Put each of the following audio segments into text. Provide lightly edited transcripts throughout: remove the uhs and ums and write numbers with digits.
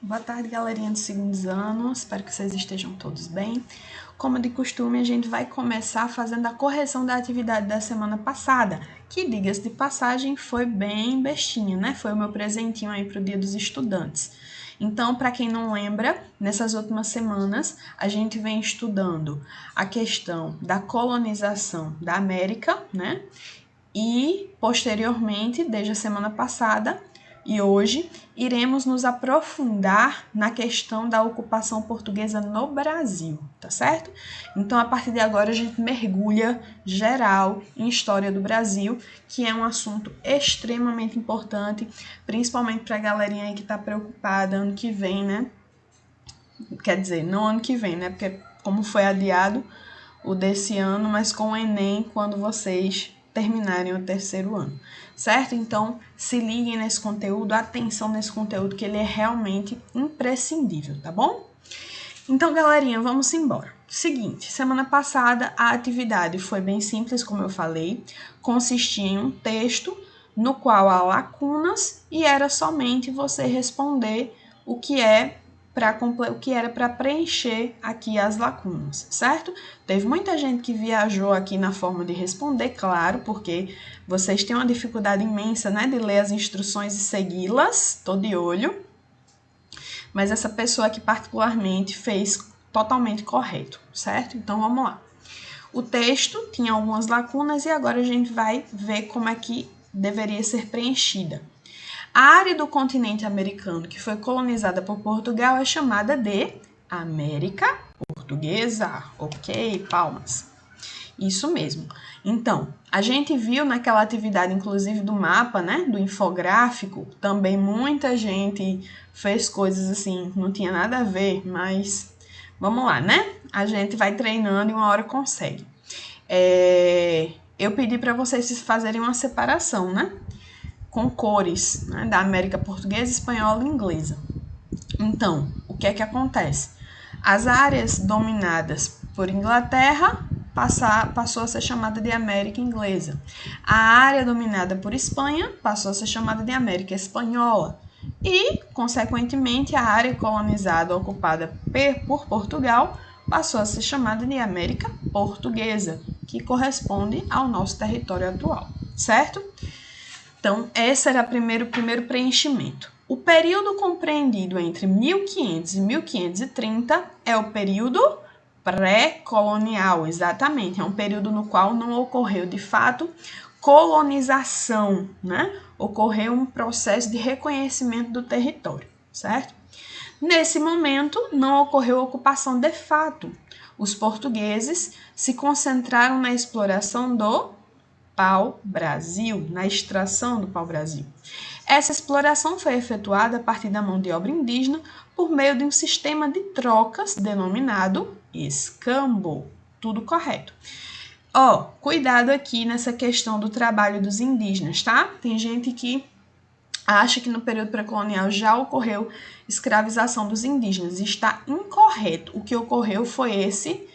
Boa tarde, galerinha de segundos anos. Espero que vocês estejam todos bem. Como de costume, a gente vai começar fazendo a correção da atividade da semana passada, que, diga-se de passagem, foi bem bestinha, né? Foi o meu presentinho aí para o Dia dos Estudantes. Então, para quem não lembra, nessas últimas semanas, a gente vem estudando a questão da colonização da América, né? E, posteriormente, desde a semana passada e hoje, iremos nos aprofundar na questão da ocupação portuguesa no Brasil, tá certo? Então, a partir de agora, a gente mergulha geral em história do Brasil, que é um assunto extremamente importante, principalmente para a galerinha aí que está preocupada ano que vem, né? Quer dizer, não ano que vem, né? Porque como foi adiado o desse ano, mas com o Enem, quando vocês terminarem o terceiro ano, certo? Então, se liguem nesse conteúdo, atenção nesse conteúdo, que ele é realmente imprescindível, tá bom? Então, galerinha, vamos embora. Seguinte, semana passada a atividade foi bem simples, como eu falei, consistia em um texto no qual há lacunas e era somente você responder o que era para preencher aqui as lacunas, certo? Teve muita gente que viajou aqui na forma de responder, claro, porque vocês têm uma dificuldade imensa, né, de ler as instruções e segui-las, tô de olho, mas essa pessoa aqui particularmente fez totalmente correto, certo? Então vamos lá. O texto tinha algumas lacunas e agora a gente vai ver como é que deveria ser preenchida. A área do continente americano que foi colonizada por Portugal é chamada de América Portuguesa. Ok, palmas. Isso mesmo. Então, a gente viu naquela atividade, inclusive do mapa, né, do infográfico, também muita gente fez coisas assim, não tinha nada a ver, mas vamos lá, né? A gente vai treinando e uma hora consegue. Eu pedi para vocês fazerem uma separação, né? Com cores, né, da América Portuguesa, Espanhola e Inglesa. Então, o que é que acontece? As áreas dominadas por Inglaterra passou a ser chamada de América Inglesa. A área dominada por Espanha passou a ser chamada de América Espanhola. E, consequentemente, a área colonizada ocupada por Portugal passou a ser chamada de América Portuguesa, que corresponde ao nosso território atual, certo? Então, esse era o primeiro preenchimento. O período compreendido entre 1500 e 1530 é o período pré-colonial, exatamente. É um período no qual não ocorreu, de fato, colonização, né? Ocorreu um processo de reconhecimento do território, certo? Nesse momento, não ocorreu ocupação de fato. Os portugueses se concentraram na exploração do pau-brasil, na extração do pau-brasil. Essa exploração foi efetuada a partir da mão de obra indígena por meio de um sistema de trocas denominado escambo. Tudo correto. Cuidado aqui nessa questão do trabalho dos indígenas, tá? Tem gente que acha que no período pré-colonial já ocorreu escravização dos indígenas. Está incorreto. O que ocorreu foi esse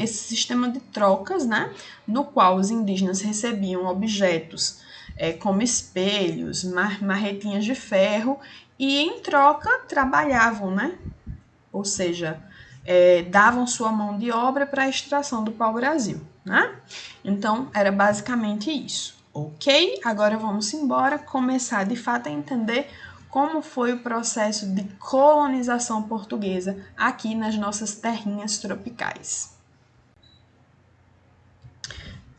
sistema de trocas, né, no qual os indígenas recebiam objetos como espelhos, marretinhas de ferro e em troca trabalhavam, né? Ou seja, davam sua mão de obra para a extração do pau-brasil, né? Então, era basicamente isso, ok? Agora vamos embora, começar de fato a entender como foi o processo de colonização portuguesa aqui nas nossas terrinhas tropicais.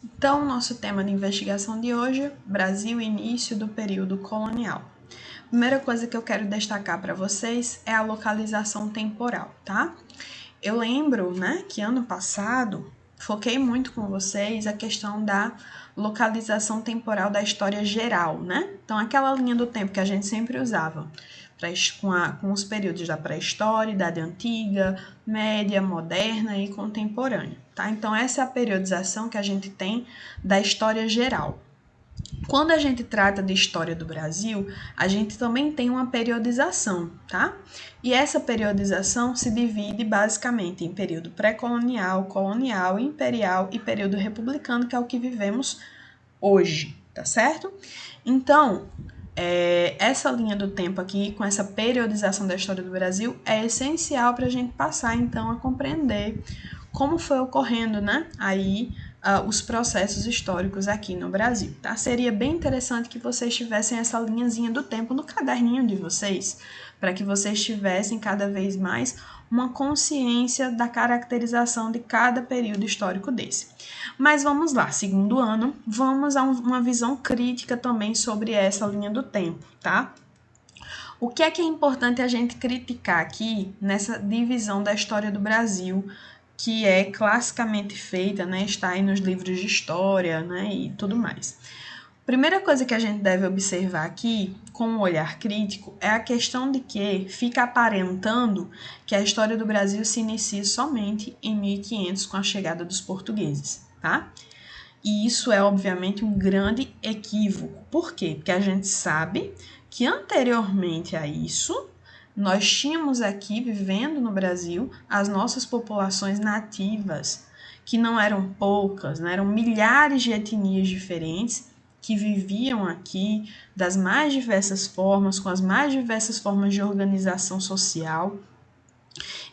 Então, nosso tema de investigação de hoje, Brasil, início do período colonial. Primeira coisa que eu quero destacar para vocês é a localização temporal, tá? Eu lembro, né, que ano passado foquei muito com vocês a questão da localização temporal da história geral, né? Então, aquela linha do tempo que a gente sempre usava com os períodos da pré-história, Idade Antiga, Média, Moderna e Contemporânea, tá? Então, essa é a periodização que a gente tem da história geral. Quando a gente trata de história do Brasil, a gente também tem uma periodização, tá? E essa periodização se divide basicamente em período pré-colonial, colonial, imperial e período republicano, que é o que vivemos hoje, tá certo? Então, essa linha do tempo aqui, com essa periodização da história do Brasil, é essencial para a gente passar, então, a compreender como foi ocorrendo, né, aí os processos históricos aqui no Brasil, tá? Seria bem interessante que vocês tivessem essa linhazinha do tempo no caderninho de vocês, para que vocês tivessem cada vez mais uma consciência da caracterização de cada período histórico desse. Mas vamos lá, segundo ano, vamos a uma visão crítica também sobre essa linha do tempo, tá? O que é importante a gente criticar aqui nessa divisão da história do Brasil, que é classicamente feita, né? Está aí nos livros de história, né? E tudo mais. Primeira coisa que a gente deve observar aqui, com um olhar crítico, é a questão de que fica aparentando que a história do Brasil se inicia somente em 1500 com a chegada dos portugueses, tá? E isso é, obviamente, um grande equívoco. Por quê? Porque a gente sabe que anteriormente a isso, nós tínhamos aqui, vivendo no Brasil, as nossas populações nativas, que não eram poucas, né? Eram milhares de etnias diferentes, que viviam aqui das mais diversas formas, com as mais diversas formas de organização social.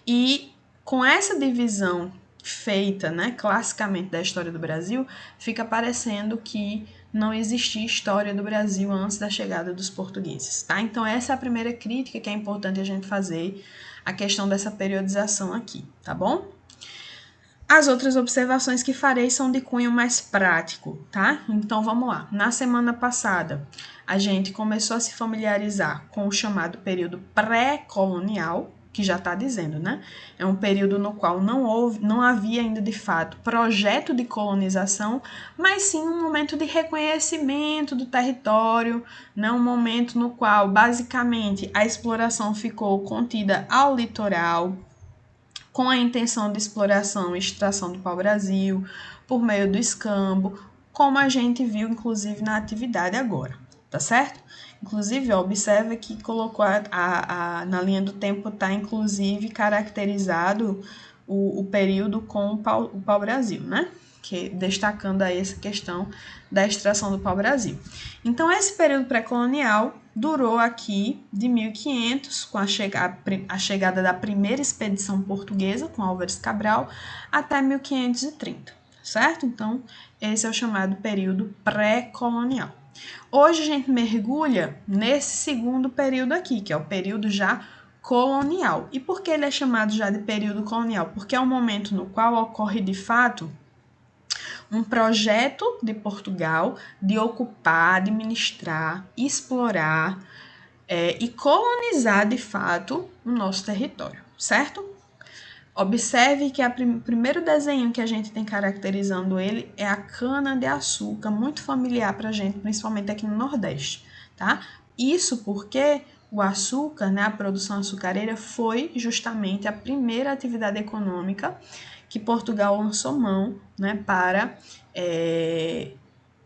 E com essa divisão feita, né, classicamente da história do Brasil, fica parecendo que não existia história do Brasil antes da chegada dos portugueses, tá? Então essa é a primeira crítica que é importante a gente fazer, a questão dessa periodização aqui, tá bom? As outras observações que farei são de cunho mais prático, tá? Então vamos lá. Na semana passada, a gente começou a se familiarizar com o chamado período pré-colonial, que já está dizendo, né? É um período no qual não havia ainda de fato projeto de colonização, mas sim um momento de reconhecimento do território, né? Um momento no qual basicamente a exploração ficou contida ao litoral, com a intenção de exploração e extração do pau-brasil, por meio do escambo, como a gente viu, inclusive, na atividade agora, tá certo? Inclusive, ó, observa que colocou na linha do tempo, tá, inclusive, caracterizado o período com o pau-brasil, né? Que, destacando aí essa questão da extração do pau-brasil. Então, esse período pré-colonial durou aqui de 1500, com a chegada da primeira expedição portuguesa, com Álvares Cabral, até 1530, certo? Então, esse é o chamado período pré-colonial. Hoje a gente mergulha nesse segundo período aqui, que é o período já colonial. E por que ele é chamado já de período colonial? Porque é o momento no qual ocorre, de fato, um projeto de Portugal de ocupar, administrar, explorar e colonizar, de fato, o nosso território, certo? Observe que o primeiro desenho que a gente tem caracterizando ele é a cana-de-açúcar, muito familiar para a gente, principalmente aqui no Nordeste, tá? Isso porque o açúcar, né, a produção açucareira, foi justamente a primeira atividade econômica que Portugal lançou mão, né, para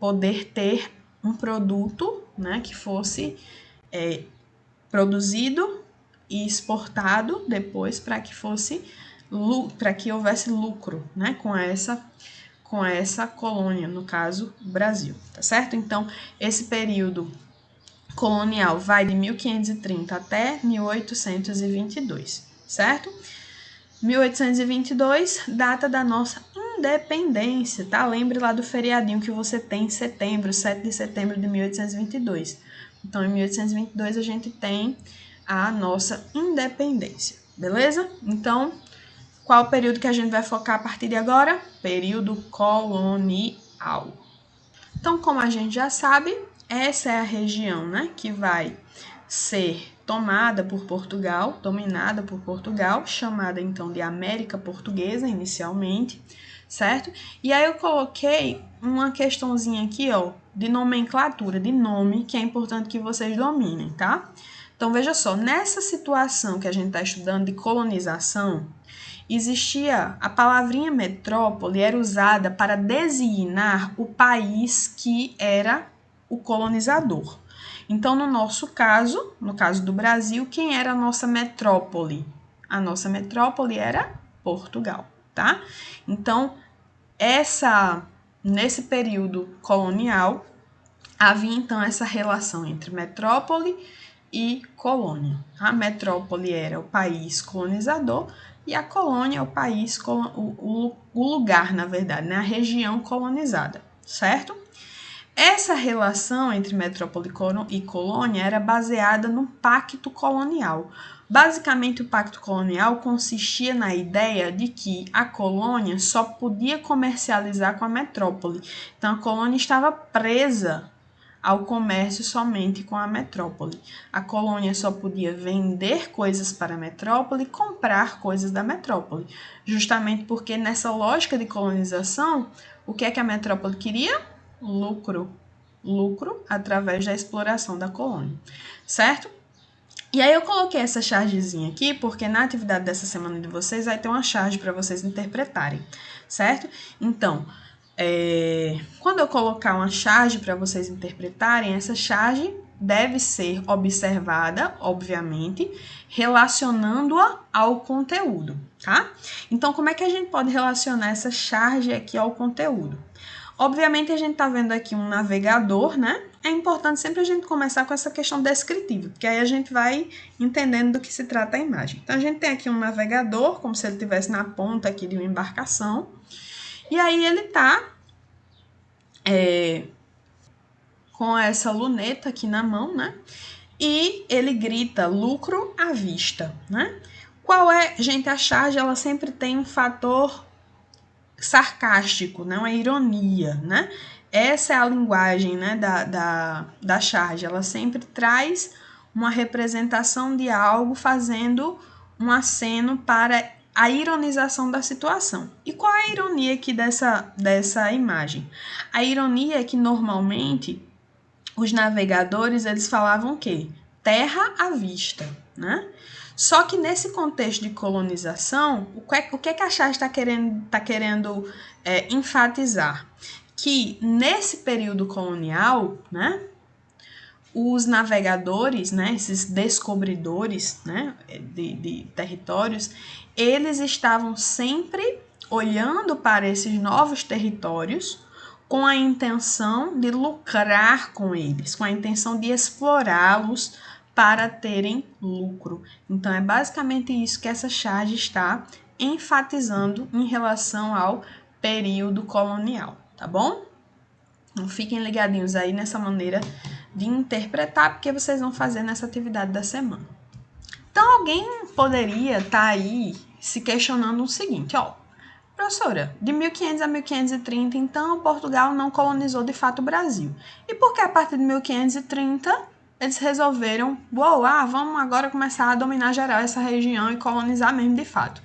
poder ter um produto, né, que fosse produzido e exportado depois para que houvesse lucro, né, com essa colônia, no caso, Brasil, tá certo? Então, esse período colonial vai de 1530 até 1822, certo? 1822, data da nossa independência, tá? Lembre lá do feriadinho que você tem em setembro, 7 de setembro de 1822. Então, em 1822, a gente tem a nossa independência, beleza? Então, qual o período que a gente vai focar a partir de agora? Período colonial. Então, como a gente já sabe, essa é a região, né, que vai ser tomada por Portugal, dominada por Portugal, chamada então de América Portuguesa inicialmente, certo? E aí eu coloquei uma questãozinha aqui, ó, de nomenclatura, de nome, que é importante que vocês dominem, tá? Então veja só, nessa situação que a gente está estudando de colonização, existia a palavrinha metrópole, era usada para designar o país que era o colonizador. Então, no nosso caso, no caso do Brasil, quem era a nossa metrópole? A nossa metrópole era Portugal, tá? Então, nesse período colonial, havia então essa relação entre metrópole e colônia. A metrópole era o país colonizador e a colônia é o país, o lugar, na verdade, né? A região colonizada, certo? Essa relação entre metrópole e colônia era baseada no pacto colonial. Basicamente, o pacto colonial consistia na ideia de que a colônia só podia comercializar com a metrópole. Então, a colônia estava presa ao comércio somente com a metrópole. A colônia só podia vender coisas para a metrópole e comprar coisas da metrópole, justamente porque nessa lógica de colonização, o que é que a metrópole queria? Lucro. Lucro através da exploração da colônia, certo? E aí eu coloquei essa chargezinha aqui, porque na atividade dessa semana de vocês vai ter uma charge para vocês interpretarem, certo? Então, quando eu colocar uma charge para vocês interpretarem, essa charge deve ser observada, obviamente, relacionando-a ao conteúdo, tá? Então, como é que a gente pode relacionar essa charge aqui ao conteúdo? Obviamente, a gente está vendo aqui um navegador, né? É importante sempre a gente começar com essa questão descritiva, porque aí a gente vai entendendo do que se trata a imagem. Então, a gente tem aqui um navegador, como se ele estivesse na ponta aqui de uma embarcação, e aí ele está com essa luneta aqui na mão, né? E ele grita lucro à vista, né? Qual é, gente, a charge, ela sempre tem um fator sarcástico, né? Uma ironia, né? Essa é a linguagem, né, da charge, ela sempre traz uma representação de algo fazendo um aceno para a ironização da situação. E qual é a ironia aqui dessa imagem? A ironia é que normalmente os navegadores eles falavam o quê? Terra à vista, né? Só que nesse contexto de colonização, o que a charge está querendo enfatizar? Que nesse período colonial, né, os navegadores, né, esses descobridores, né, de territórios, eles estavam sempre olhando para esses novos territórios com a intenção de lucrar com eles, com a intenção de explorá-los para terem lucro. Então, é basicamente isso que essa charge está enfatizando em relação ao período colonial, tá bom? Então, fiquem ligadinhos aí nessa maneira de interpretar, porque vocês vão fazer nessa atividade da semana. Então, alguém poderia estar aí se questionando o seguinte, ó, professora, de 1500 a 1530, então, Portugal não colonizou de fato o Brasil. E por que a partir de 1530 eles resolveram, vamos agora começar a dominar geral essa região e colonizar mesmo de fato?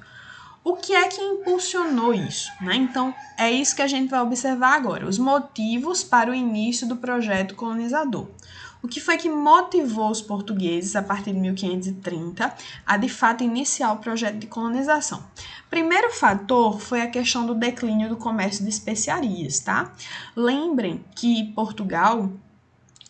O que é que impulsionou isso, né? Então, é isso que a gente vai observar agora, os motivos para o início do projeto colonizador. O que foi que motivou os portugueses, a partir de 1530, a de fato iniciar o projeto de colonização? Primeiro fator foi a questão do declínio do comércio de especiarias, tá? Lembrem que Portugal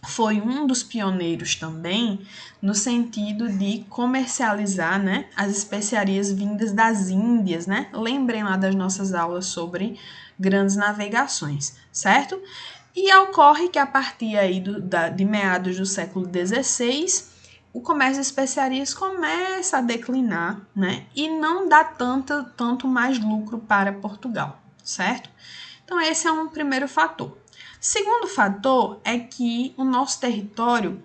foi um dos pioneiros também no sentido de comercializar, né, as especiarias vindas das Índias, né? Lembrem lá das nossas aulas sobre grandes navegações, certo? E ocorre que a partir aí de meados do século XVI, o comércio de especiarias começa a declinar, né? E não dá tanto mais lucro para Portugal, certo? Então, esse é um primeiro fator. Segundo fator é que o nosso território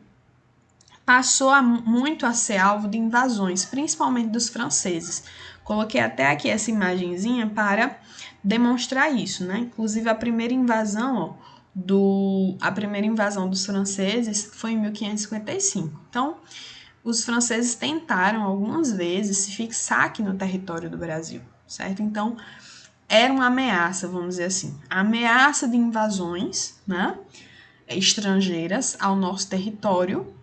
passou muito a ser alvo de invasões, principalmente dos franceses. Coloquei até aqui essa imagenzinha para demonstrar isso, né? Inclusive, a primeira invasão dos franceses foi em 1555. Então, os franceses tentaram algumas vezes se fixar aqui no território do Brasil, certo? Então, era uma ameaça, vamos dizer assim, a ameaça de invasões, né, estrangeiras ao nosso território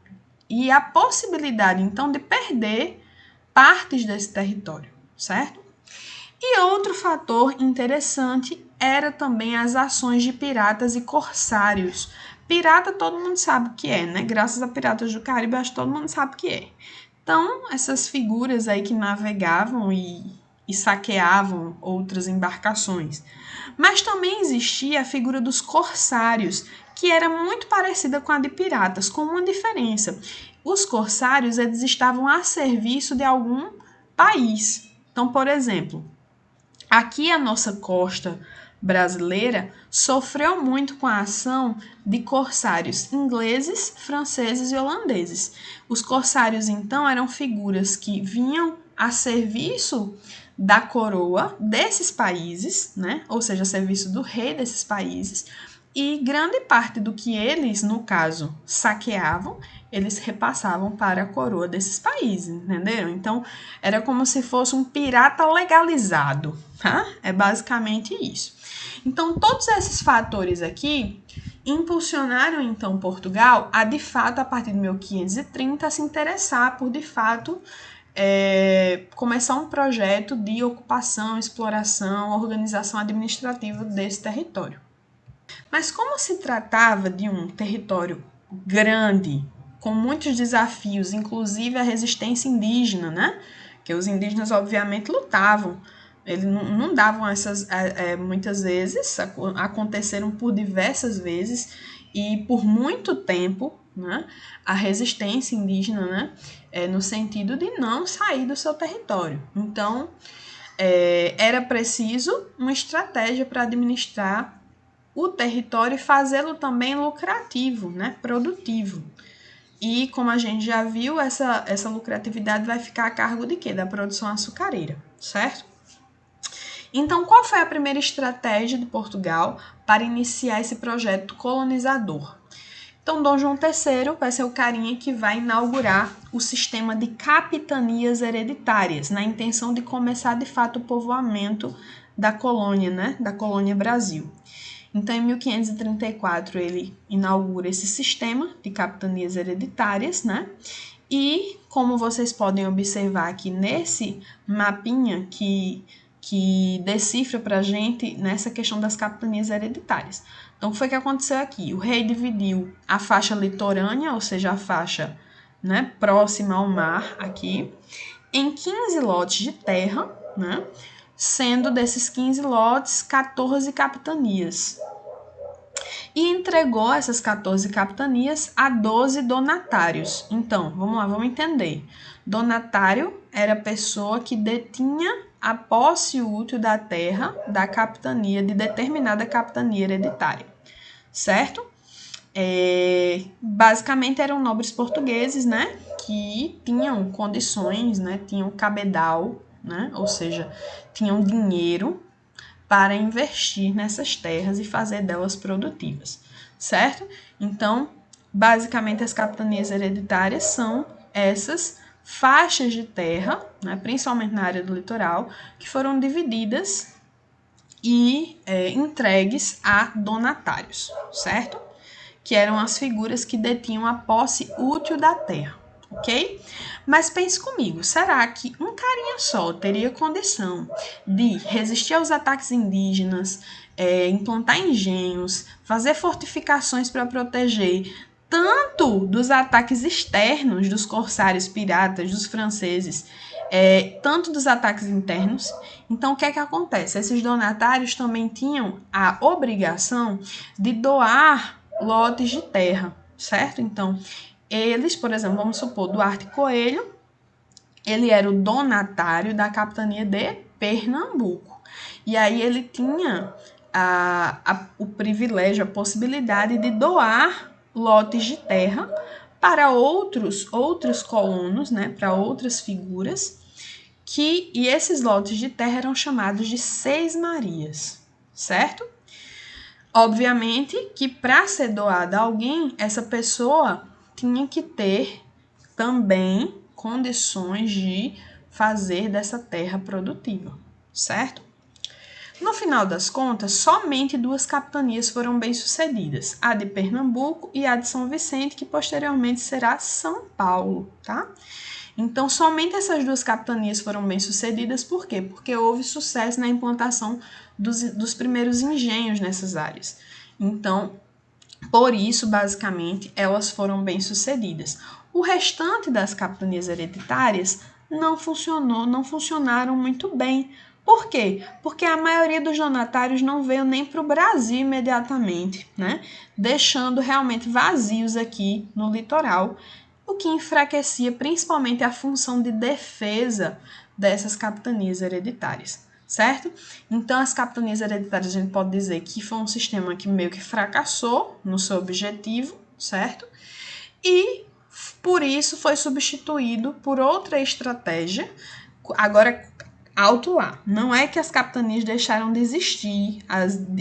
e a possibilidade, então, de perder partes desse território, certo? E outro fator interessante era também as ações de piratas e corsários. Pirata todo mundo sabe o que é, né? Graças a Piratas do Caribe, acho que todo mundo sabe o que é. Então, essas figuras aí que navegavam e e saqueavam outras embarcações. Mas também existia a figura dos corsários, que era muito parecida com a de piratas, com uma diferença. Os corsários, eles estavam a serviço de algum país. Então, por exemplo, aqui a nossa costa brasileira sofreu muito com a ação de corsários ingleses, franceses e holandeses. Os corsários, então, eram figuras que vinham a serviço da coroa desses países, né? Ou seja, a serviço do rei desses países, e grande parte do que eles, no caso, saqueavam, eles repassavam para a coroa desses países, entenderam? Então, era como se fosse um pirata legalizado, tá? É basicamente isso. Então, todos esses fatores aqui impulsionaram, então, Portugal a, de fato, a partir de 1530, se interessar por, de fato, começar um projeto de ocupação, exploração, organização administrativa desse território. Mas como se tratava de um território grande, com muitos desafios, inclusive a resistência indígena, né? Que os indígenas, obviamente, lutavam. Eles não davam essas... muitas vezes, aconteceram por diversas vezes e por muito tempo, né? A resistência indígena, né? No sentido de não sair do seu território. Então, era preciso uma estratégia para administrar o território e fazê-lo também lucrativo, né? Produtivo. E, como a gente já viu, essa lucratividade vai ficar a cargo de quê? Da produção açucareira, certo? Então, qual foi a primeira estratégia de Portugal para iniciar esse projeto colonizador? Então, Dom João III vai ser o carinha que vai inaugurar o sistema de capitanias hereditárias, na intenção de começar, de fato, o povoamento da colônia, né? Da colônia Brasil. Então, em 1534, ele inaugura esse sistema de capitanias hereditárias, né? E, como vocês podem observar aqui nesse mapinha que decifra para a gente nessa questão das capitanias hereditárias. Então, o que foi que aconteceu aqui? O rei dividiu a faixa litorânea, ou seja, a faixa, né, próxima ao mar aqui, em 15 lotes de terra, né? Sendo desses 15 lotes, 14 capitanias. E entregou essas 14 capitanias a 12 donatários. Então, vamos lá, vamos entender. Donatário era a pessoa que detinha a posse útil da terra da capitania, de determinada capitania hereditária, certo? Basicamente eram nobres portugueses, né, que tinham condições, né, tinham cabedal, né, ou seja, tinham dinheiro para investir nessas terras e fazer delas produtivas, certo? Então, basicamente as capitanias hereditárias são essas faixas de terra, né, principalmente na área do litoral, que foram divididas e entregues a donatários, certo? Que eram as figuras que detinham a posse útil da terra, ok? Mas pense comigo, será que um carinha só teria condição de resistir aos ataques indígenas, implantar engenhos, fazer fortificações para proteger tanto dos ataques externos dos corsários piratas, dos franceses, tanto dos ataques internos? Então, o que é que acontece? Esses donatários também tinham a obrigação de doar lotes de terra, certo? Então, eles, por exemplo, vamos supor, Duarte Coelho, ele era o donatário da capitania de Pernambuco. E aí ele tinha o privilégio, a possibilidade de doar lotes de terra para outros colonos, né, para outras figuras, e esses lotes de terra eram chamados de seis-marias, certo? Obviamente que para ser doada a alguém, essa pessoa tinha que ter também condições de fazer dessa terra produtiva, certo? No final das contas, somente duas capitanias foram bem-sucedidas, a de Pernambuco e a de São Vicente, que posteriormente será São Paulo, tá? Então, somente essas duas capitanias foram bem-sucedidas, por quê? Porque houve sucesso na implantação dos primeiros engenhos nessas áreas. Então, por isso, basicamente, elas foram bem-sucedidas. O restante das capitanias hereditárias não funcionaram muito bem. Por quê? Porque a maioria dos donatários não veio nem para o Brasil imediatamente, né? Deixando realmente vazios aqui no litoral, o que enfraquecia principalmente a função de defesa dessas capitanias hereditárias, certo? Então, as capitanias hereditárias a gente pode dizer que foi um sistema que meio que fracassou no seu objetivo, certo? E por isso foi substituído por outra estratégia. Agora, alto lá, não é que as capitanias deixaram de existir,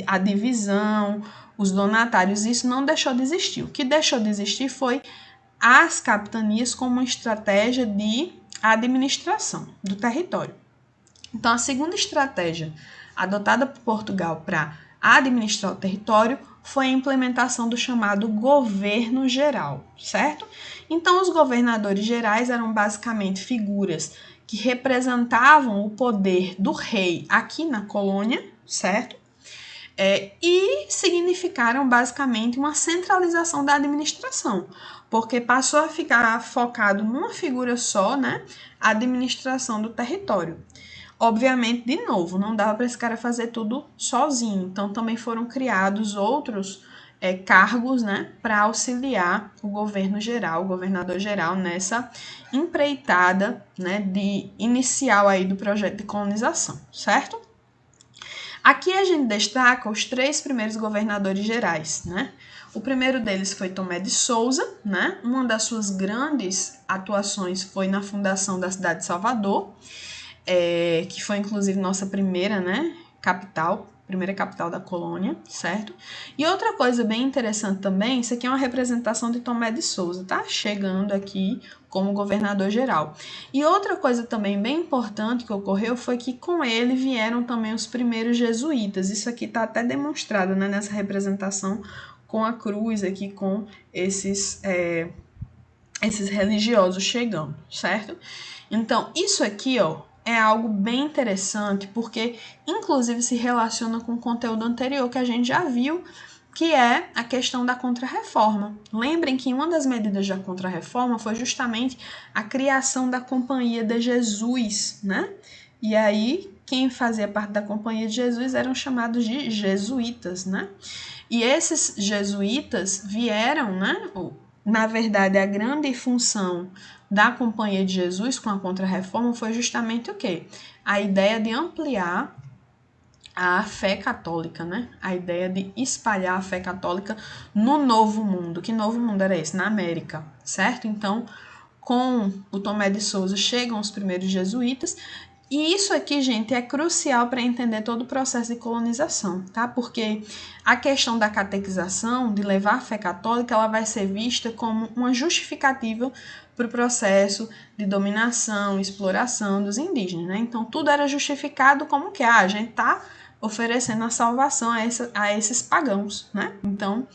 a divisão, os donatários, isso não deixou de existir. O que deixou de existir foi as capitanias como uma estratégia de administração do território. Então, a segunda estratégia adotada por Portugal para administrar o território foi a implementação do chamado governo geral, certo? Então, os governadores gerais eram basicamente figuras que representavam o poder do rei aqui na colônia, certo? E significaram basicamente uma centralização da administração, porque passou a ficar focado numa figura só, né? A administração do território. Obviamente, de novo, não dava para esse cara fazer tudo sozinho, então também foram criados outros cargos, né, para auxiliar o governo geral, o governador geral, nessa empreitada, né, de inicial aí do projeto de colonização, certo? Aqui a gente destaca os 3 primeiros governadores gerais, né? O primeiro deles foi Tomé de Souza, né? Uma das suas grandes atuações foi na fundação da cidade de Salvador, que foi inclusive nossa primeira, né, primeira capital da colônia, certo? E outra coisa bem interessante também, isso aqui é uma representação de Tomé de Souza, tá? Chegando aqui como governador geral. E outra coisa também bem importante que ocorreu foi que com ele vieram também os primeiros jesuítas. Isso aqui tá até demonstrado, né, nessa representação com a cruz aqui, com esses religiosos chegando, certo? Então, isso aqui, ó, é algo bem interessante, porque inclusive se relaciona com o conteúdo anterior que a gente já viu, que é a questão da Contra-Reforma. Lembrem que uma das medidas da Contra-Reforma foi justamente a criação da Companhia de Jesus, né? E aí, quem fazia parte da Companhia de Jesus eram chamados de jesuítas, né? E esses jesuítas vieram, né? Na verdade, a grande função da Companhia de Jesus com a Contra-Reforma foi justamente o quê? A ideia de ampliar a fé católica, né? A ideia de espalhar a fé católica no Novo Mundo. Que Novo Mundo era esse? Na América, certo? Então, com o Tomé de Souza chegam os primeiros jesuítas. E isso aqui, gente, é crucial para entender todo o processo de colonização, tá? Porque a questão da catequização, de levar a fé católica, ela vai ser vista como uma justificativa para o processo de dominação, exploração dos indígenas, né? Então, tudo era justificado como que a gente está oferecendo a salvação a esses pagãos, né? Então,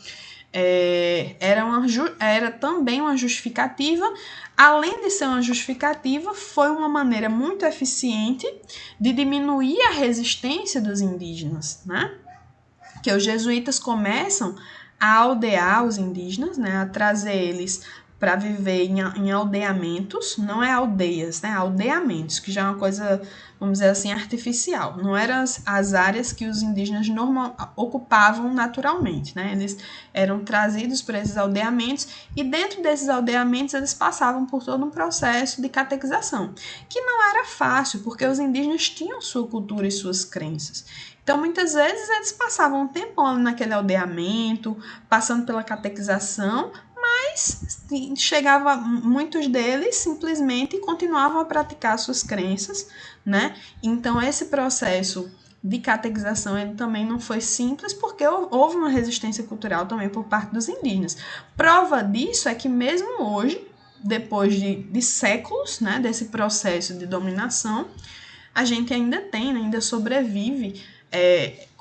era também uma justificativa. Além de ser uma justificativa, foi uma maneira muito eficiente de diminuir a resistência dos indígenas, né? Que os jesuítas começam a aldear os indígenas, né? A trazer eles para viver em aldeamentos, não é aldeias, né? Aldeamentos, que já é uma coisa, vamos dizer assim, artificial. Não eram as áreas que os indígenas ocupavam naturalmente, né? Eles eram trazidos para esses aldeamentos e dentro desses aldeamentos eles passavam por todo um processo de catequização, que não era fácil, porque os indígenas tinham sua cultura e suas crenças. Então, muitas vezes, eles passavam um tempão naquele aldeamento, passando pela catequização, mas chegava, muitos deles simplesmente continuavam a praticar suas crenças, né? Então, esse processo de catequização ele também não foi simples, porque houve uma resistência cultural também por parte dos indígenas. Prova disso é que mesmo hoje, depois de séculos, né, desse processo de dominação, a gente ainda tem, ainda sobrevive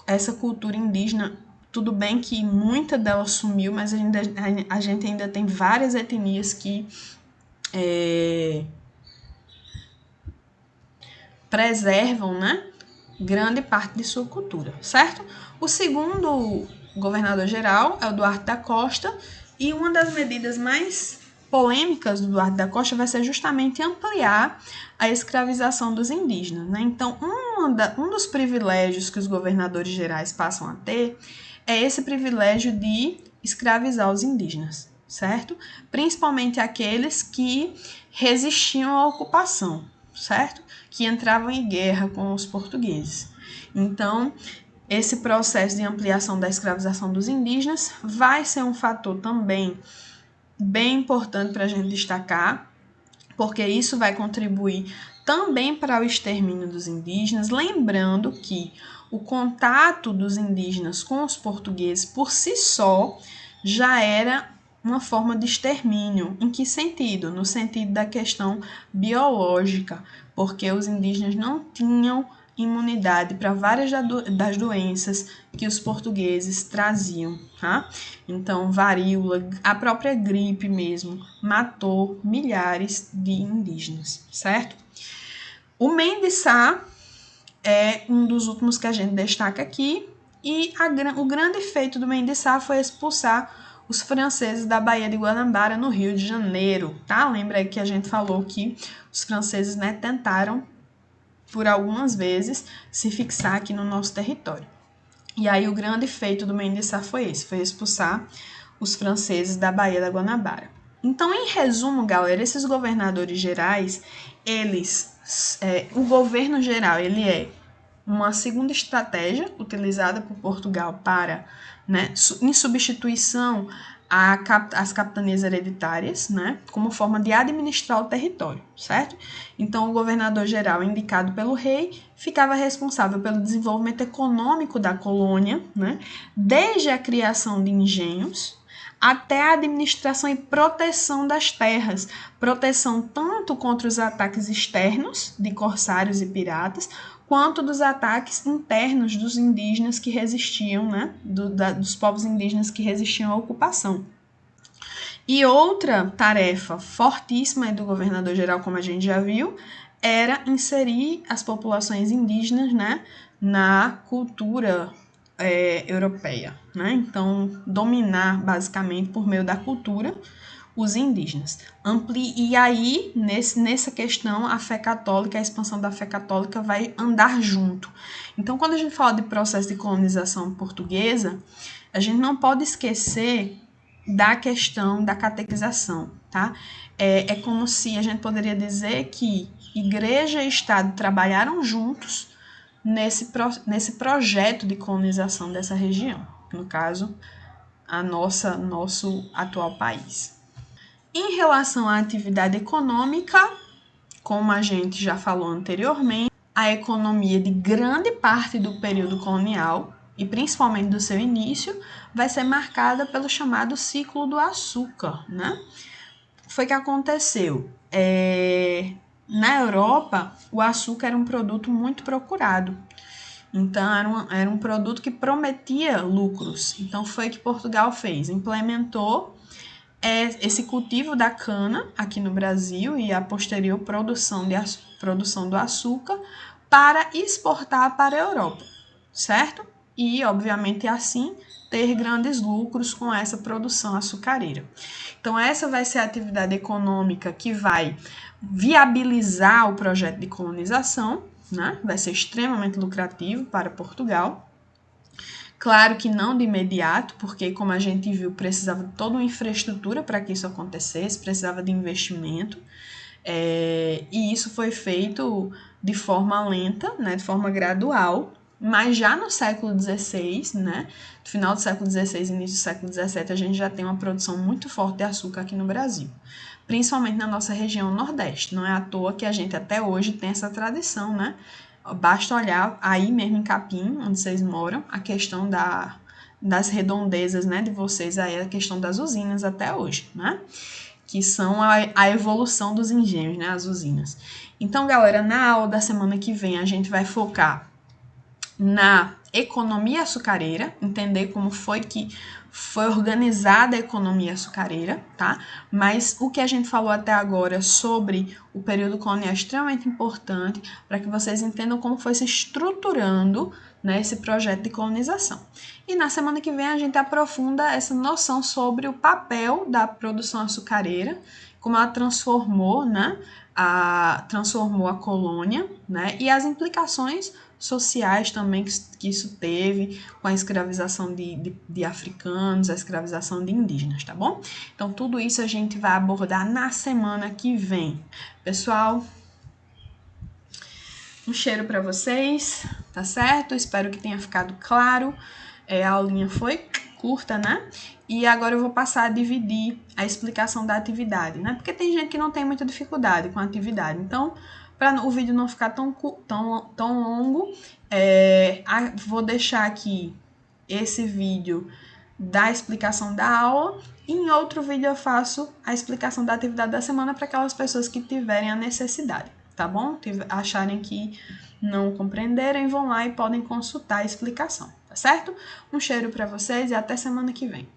essa cultura indígena. Tudo bem que muita dela sumiu, mas a gente ainda tem várias etnias que preservam, né, grande parte de sua cultura, certo? O segundo governador-geral é o Duarte da Costa, e uma das medidas mais polêmicas do Duarte da Costa vai ser justamente ampliar a escravização dos indígenas, né? Então, um dos privilégios que os governadores gerais passam a ter é esse privilégio de escravizar os indígenas, certo? Principalmente aqueles que resistiam à ocupação, certo? Que entravam em guerra com os portugueses. Então, esse processo de ampliação da escravização dos indígenas vai ser um fator também bem importante para a gente destacar, porque isso vai contribuir também para o extermínio dos indígenas, lembrando que o contato dos indígenas com os portugueses por si só já era uma forma de extermínio. Em que sentido? No sentido da questão biológica, porque os indígenas não tinham imunidade para várias das doenças que os portugueses traziam, tá? Então, varíola, a própria gripe mesmo, matou milhares de indígenas, certo? O Mem de Sá é um dos últimos que a gente destaca aqui, e o grande feito do Mem de Sá foi expulsar os franceses da Baía de Guanabara, no Rio de Janeiro, tá? Lembra aí que a gente falou que os franceses, né, tentaram por algumas vezes se fixar aqui no nosso território. E aí o grande feito do Mem de Sá foi esse, foi expulsar os franceses da Baía da Guanabara. Então, em resumo, galera, esses governadores gerais, o governo geral, ele é uma segunda estratégia utilizada por Portugal para, né, em substituição às capitanias hereditárias, né, como forma de administrar o território, certo? Então, o governador-geral, indicado pelo rei, ficava responsável pelo desenvolvimento econômico da colônia, né, desde a criação de engenhos até a administração e proteção das terras, proteção tanto contra os ataques externos de corsários e piratas, quanto dos ataques internos dos indígenas que resistiam, né, dos povos indígenas que resistiam à ocupação. E outra tarefa fortíssima do governador-geral, como a gente já viu, era inserir as populações indígenas, né, na cultura europeia, né? Então, dominar basicamente por meio da cultura os indígenas. E aí, nessa questão, a fé católica, a expansão da fé católica vai andar junto. Então, quando a gente fala de processo de colonização portuguesa, a gente não pode esquecer da questão da catequização, tá? É como se a gente poderia dizer que igreja e Estado trabalharam juntos nesse projeto de colonização dessa região, no caso, nosso atual país. Em relação à atividade econômica, como a gente já falou anteriormente, a economia de grande parte do período colonial, e principalmente do seu início, vai ser marcada pelo chamado ciclo do açúcar, né? Foi que aconteceu. Na Europa, o açúcar era um produto muito procurado. Então, era um produto que prometia lucros. Então, foi o que Portugal fez. Implementou esse cultivo da cana aqui no Brasil e a posterior produção do açúcar para exportar para a Europa, certo? E, obviamente, assim, ter grandes lucros com essa produção açucareira. Então, essa vai ser a atividade econômica que vai viabilizar o projeto de colonização, né? Vai ser extremamente lucrativo para Portugal. Claro que não de imediato, porque, como a gente viu, precisava de toda uma infraestrutura para que isso acontecesse, precisava de investimento, e isso foi feito de forma lenta, né, de forma gradual, mas já no século XVI, né, no final do século XVI e início do século XVII, a gente já tem uma produção muito forte de açúcar aqui no Brasil, principalmente na nossa região Nordeste. Não é à toa que a gente até hoje tem essa tradição, né? Basta olhar aí mesmo em Capim, onde vocês moram, a questão das redondezas, né, de vocês aí, a questão das usinas até hoje, né? Que são a evolução dos engenhos, né, as usinas. Então, galera, na aula da semana que vem a gente vai focar na economia açucareira, entender como foi que foi organizada a economia açucareira, tá? Mas o que a gente falou até agora sobre o período colonial é extremamente importante para que vocês entendam como foi se estruturando, né, esse projeto de colonização. E na semana que vem a gente aprofunda essa noção sobre o papel da produção açucareira, como ela transformou, né, transformou a colônia, né, e as implicações sociais também que isso teve com a escravização de africanos, a escravização de indígenas, tá bom? Então, tudo isso a gente vai abordar na semana que vem. Pessoal, um cheiro para vocês, tá certo? Espero que tenha ficado claro. A aulinha foi curta, né? E agora eu vou passar a dividir a explicação da atividade, né? Porque tem gente que não tem muita dificuldade com a atividade. Então, para o vídeo não ficar tão longo, vou deixar aqui esse vídeo da explicação da aula e em outro vídeo eu faço a explicação da atividade da semana para aquelas pessoas que tiverem a necessidade, tá bom? Acharem que não compreenderem, vão lá e podem consultar a explicação, tá certo? Um cheiro para vocês e até semana que vem.